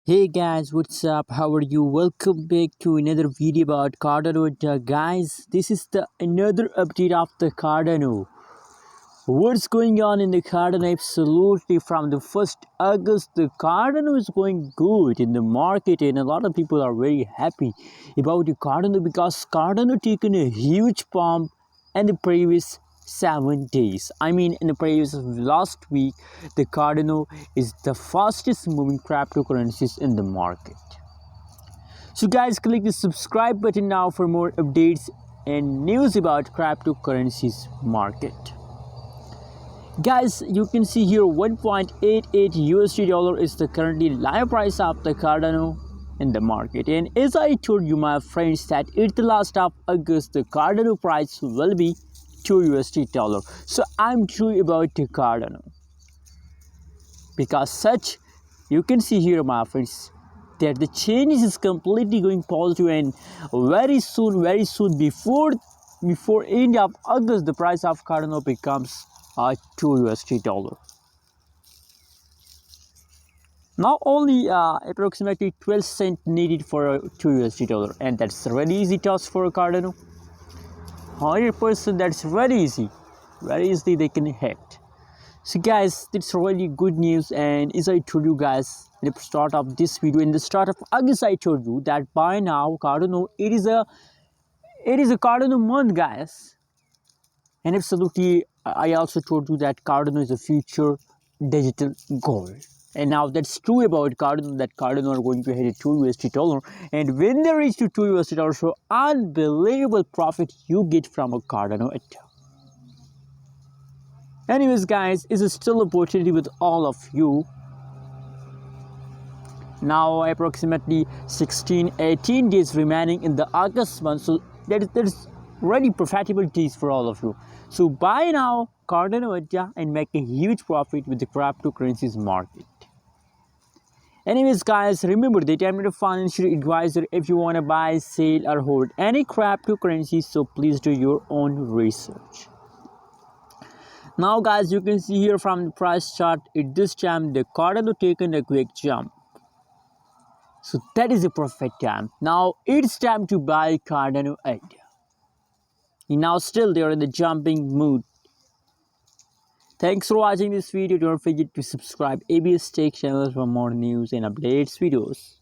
Hey guys, what's up? How are you? Welcome back to another video about Cardano. Guys, this is the another update of the Cardano. What's going on in the Cardano? Absolutely, from the 1st August, the Cardano is going good in the market, and a lot of people are very happy about the Cardano because Cardano taken a huge pump in the previous 7 days. I mean, in the previous last week, the Cardano is the fastest moving cryptocurrencies in the market. So guys, click the subscribe button now for more updates and news about cryptocurrencies market. Guys, you can see here 1.88 USD dollar is the currently live price of the Cardano in the market. And as I told you my friends that at the last of August the Cardano price will be 2 USD dollar. So I'm true about the Cardano. Because such you can see here my friends that the change is completely going positive, and very soon before end of August the price of Cardano becomes 2 USD dollar. Now only approximately 12 cents needed for a 2 USD dollar, and that's a very easy task for a Cardano. 100%, that's very easily they can hit. So guys, that's really good news. And as I told you guys in the start of this video, in the start of August I told you that by now Cardano it is a Cardano month, guys. And absolutely, I also told you that Cardano is a future digital gold. And now that's true about Cardano, that Cardano are going to hit a 2 USD dollar. And when they reach to 2 USD dollar, so unbelievable profit you get from a Cardano account. Anyways, guys, it's still opportunity with all of you. Now approximately 18 days remaining in the August month, so there's really profitable days for all of you. So buy now Cardano and make a huge profit with the cryptocurrencies market. Anyways, guys, remember that I'm not a financial advisor. If you want to buy, sell or hold any cryptocurrency, so please do your own research. Now guys, you can see here from the price chart, at this time the Cardano taken a quick jump. So that is a perfect time. Now it's time to buy Cardano idea. Now still they are in the jumping mood. Thanks for watching this video. Don't forget to subscribe ABS Tech channel for more news and updates videos.